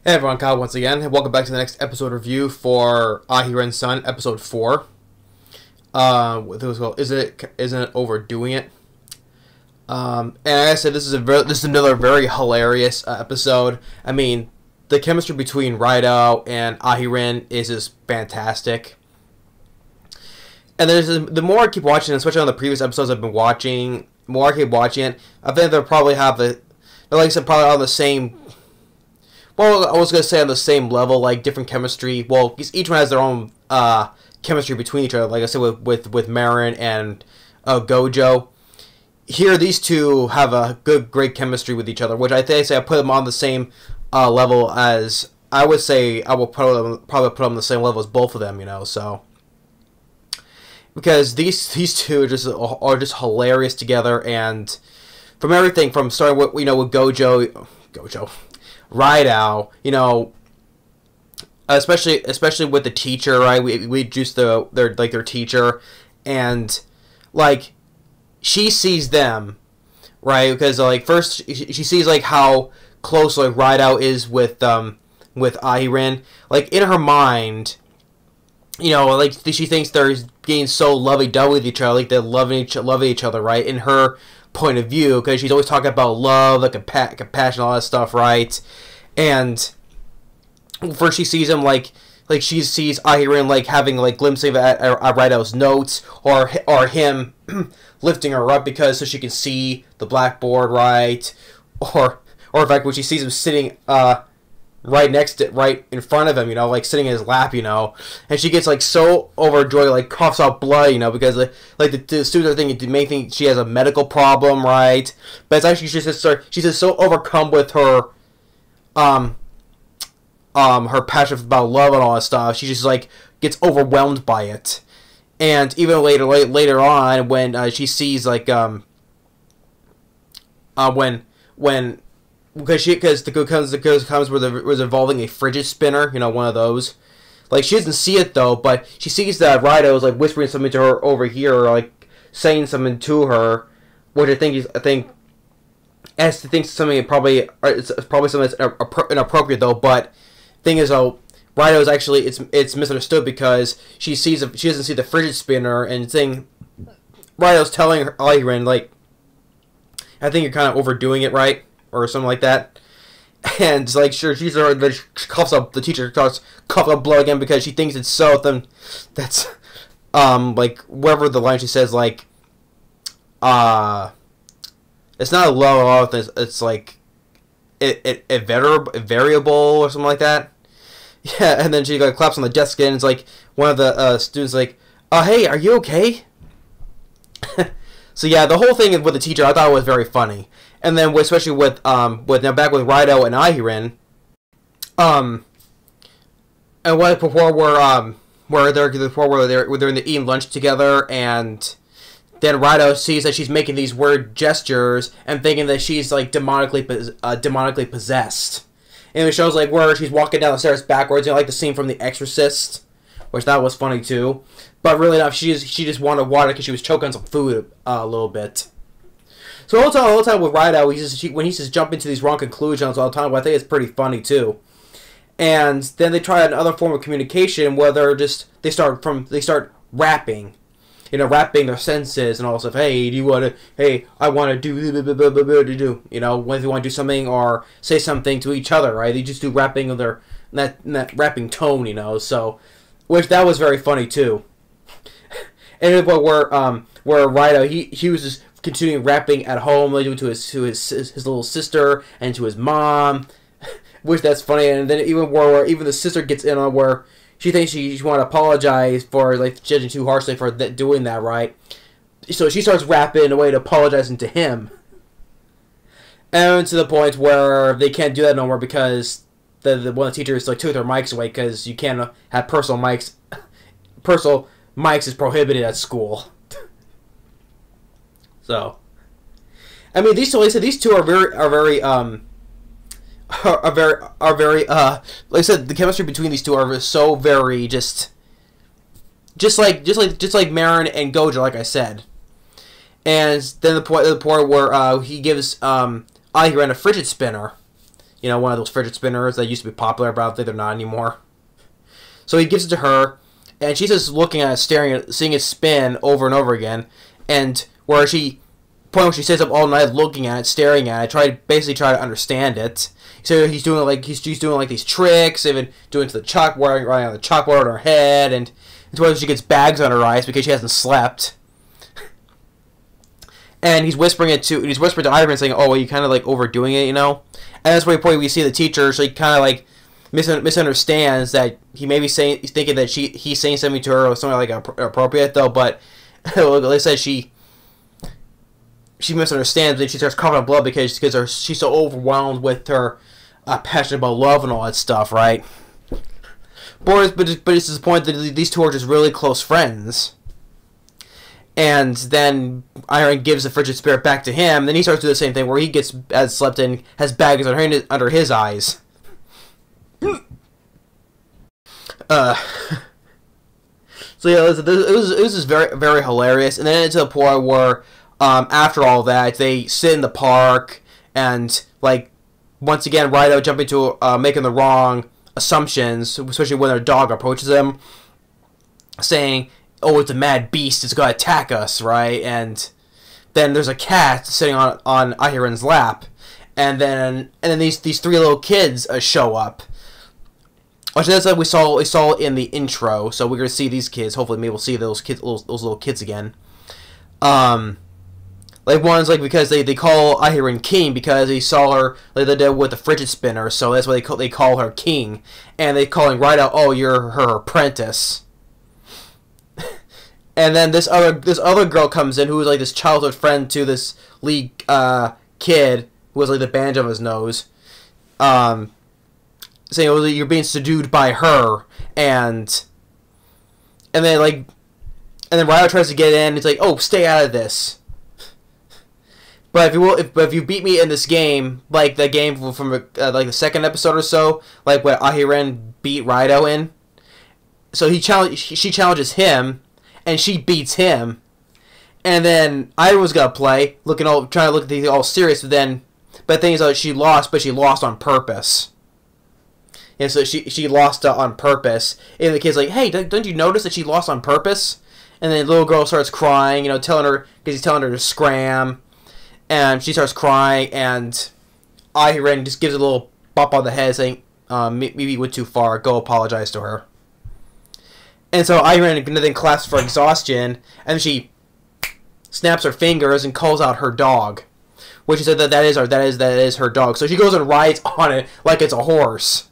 Hey everyone, Kyle once again, and welcome back to the next episode review for Ahiren Sun, episode 4. What it was called, Isn't It Overdoing It? And like I said, this is another very hilarious episode. I mean, the chemistry between Raido and Ahiren is just fantastic. And the more I keep watching, especially on the previous episodes I've been watching, the more I keep watching it, I think they'll probably have like I said, probably on the same. Well, I was going to say on the same level, like different chemistry. Well, each one has their own chemistry between each other. Like I said, with Marin and Gojo. Here, these two have a great chemistry with each other, which I put them on the same level as, I would say, I will probably put them on the same level as both of them, so. Because these two are just hilarious together, and from everything, from starting with, with Gojo. Raido, especially with the teacher, right? We introduced their teacher, and like she sees them, right? Because like first she sees like how close like Raido is with Ahiren. Like in her mind, like she thinks they're getting so lovey-dovey with each other, like they're loving each other, right? In her point of view, because she's always talking about love, like compassion, all that stuff, right? And first she sees him like she sees Ahiren like having like glimpses at Raido's notes, or him lifting her up so she can see the blackboard, right? Or in fact when she sees him sitting right in front of him, like sitting in his lap, and she gets like so overjoyed, like coughs out blood, because the students are thinking, may think she has a medical problem, right? But it's actually she's just so overcome with her her passion about love and all that stuff. She just like gets overwhelmed by it. And even later on, when she sees like because the comes was involving a fidget spinner, one of those. Like she doesn't see it though, but she sees that Raido is like whispering something to her over here, or like saying something to her, which I think as to think something it's probably something that's inappropriate though. But thing is though, Raido is actually it's misunderstood because she doesn't see the fidget spinner, and saying Raido's telling her Ahiren like, I think you're kind of overdoing it, right? Or something like that. And it's like, sure, the teacher starts coughing up blood again because she thinks it's so. Then that's like wherever the line she says like it's not a low, it's like a variable or something like that. Yeah, and then she like claps on the desk and it's like one of the students like, hey, are you okay? So yeah, the whole thing with the teacher I thought was very funny. And then especially with now back with Raido and Ahiren, and what before where they're in the eating lunch together, and then Raido sees that she's making these weird gestures and thinking that she's like demonically possessed, and it shows like where she's walking down the stairs backwards, like the scene from The Exorcist, which that was funny too. But really enough, she just wanted water because she was choking on some food a little bit. So the whole time with Raido, when he just jump into these wrong conclusions all the time, well, I think it's pretty funny too. And then they try another form of communication where they start rapping, rapping their senses and all stuff. Hey, I want to do, when they want to do something or say something to each other, right? They just do rapping of that rapping tone, so, which that was very funny too. And where Raido, he was just continuing rapping at home, like to his little sister and to his mom, which that's funny. And then even where even the sister gets in on where she thinks she want to apologize for like judging too harshly for doing that, right? So she starts rapping in a way to apologizing to him, and to the point where they can't do that no more because one of the teachers like took their mics away because you can't have personal mics. Personal mics is prohibited at school. So, I mean, these two are very like I said, the chemistry between these two are so very just like Marin and Gojo, like I said. And then the point where he gives Ahiren a fidget spinner, You know, one of those fidget spinners that used to be popular, but I think they're not anymore. So he gives it to her, and she's just looking at it, staring at it, seeing it spin over and over again. And where she stays up all night looking at it, staring at it, basically try to understand it. So he's doing like these tricks, even doing to the chalkboard, writing on the chalkboard on her head, and it's where she gets bags on her eyes because she hasn't slept. And he's whispering to Ivan, saying, "Oh, well, you kind of like overdoing it, you know." And that's where we see the teacher. So he kind of like misunderstands that he may be thinking that he's saying something to her or something like appropriate though, but like I said, she misunderstands and she starts coughing up blood because she's so overwhelmed with her passion about love and all that stuff, right? But it's the point that these two are just really close friends. And then Iron gives the frigid spirit back to him. Then he starts to do the same thing where he has slept and has bags under his eyes. So yeah, it was just very, very hilarious. And then it's to the point where after all that, they sit in the park and like once again, Rido jumping to making the wrong assumptions, especially when their dog approaches them, saying, "Oh, it's a mad beast, it's gonna attack us," right? And then there's a cat sitting on Ahiren's lap, and then these three little kids show up. Actually, that's like we saw in the intro, so we're gonna see these kids. Hopefully, maybe we'll see those little kids again. Like one's like because they call Ahiren King because he saw her like they did with the fidget spinner, so that's why they call her King, and they calling Rido, "Oh, you're her apprentice." And then this other girl comes in who was like this childhood friend to this lead kid who was like the bandage on his nose, saying, "Oh, you're being seduced by her," and then Rido tries to get in. He's like, "Oh, stay out of this." But if you beat me in this game, like the game from like the second episode or so, like when Ahiren beat Rido in, so she challenges him, and she beats him, and then Iron was gonna play, trying to look at things all serious, but the thing is, she lost, but she lost on purpose. And so she lost on purpose. And the kid's like, "Hey, don't you notice that she lost on purpose?" And then the little girl starts crying, you know, because he's telling her to scram. And she starts crying, and Ahiren just gives a little bump on the head, saying, "Maybe you went too far. Go apologize to her." And so Ahiren then claps for exhaustion, and she snaps her fingers and calls out her dog, which she said that is her dog. So she goes and rides on it like it's a horse.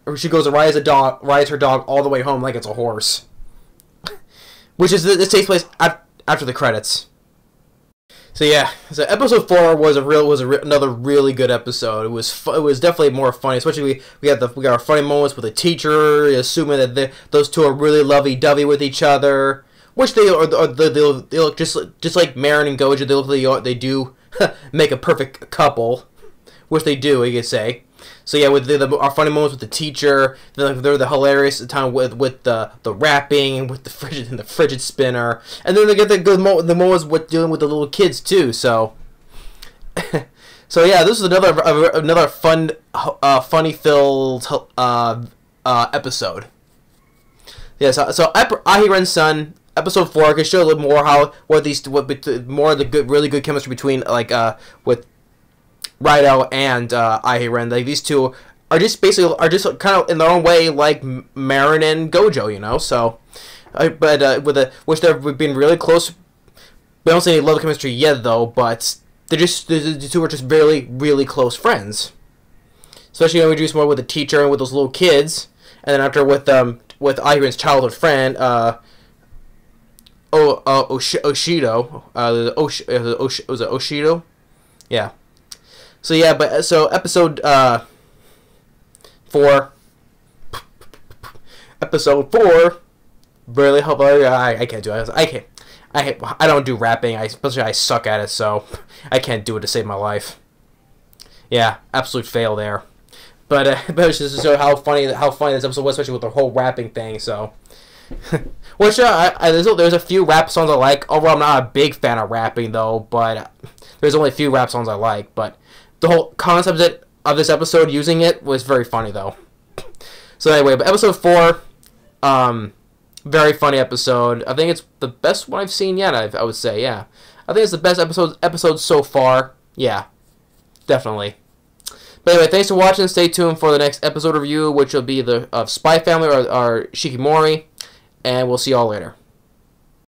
Or she goes and rides her dog all the way home like it's a horse. This takes place after the credits. So yeah, so episode 4 was another really good episode. It was definitely more funny, especially we got our funny moments with the teacher, assuming that those two are really lovey-dovey with each other, which they look just like Marin and Gojo. They do make a perfect couple, which they do, you could say. So yeah, with our funny moments with the teacher, they're the hilarious time with the rapping and with the fidget spinner, and then they get the moments with dealing with the little kids too. So, so yeah, this is another fun, funny filled episode. Yeah, so Ahiren's Son, episode 4, can show a little more more of the really good chemistry between with Rido and Ahiren. Like these two are just kind of in their own way like Marin and Gojo, you know. So, which they've been really close. We don't see any love chemistry yet though, but the two are just really, really close friends. Especially when we introduce more with the teacher and with those little kids, and then after with Ahiren's childhood friend, Oshido. Was it Oshido? Yeah. So yeah, so episode 4. Episode 4 really helped. I can't do it. I don't do rapping. Especially I suck at it, so I can't do it to save my life. Yeah, absolute fail there. But it's just to show how funny this episode was, especially with the whole rapping thing. So, which there's a few rap songs I like. Overall, I'm not a big fan of rapping though, but there's only a few rap songs I like. But the whole concept of this episode using it was very funny though. So anyway, but episode 4, very funny episode. I think it's the best one I've seen yet. I would say, yeah. I think it's the best episode so far. Yeah, definitely. But anyway, thanks for watching. Stay tuned for the next episode review, which will be the Spy Family or Shikimori, and we'll see y'all later.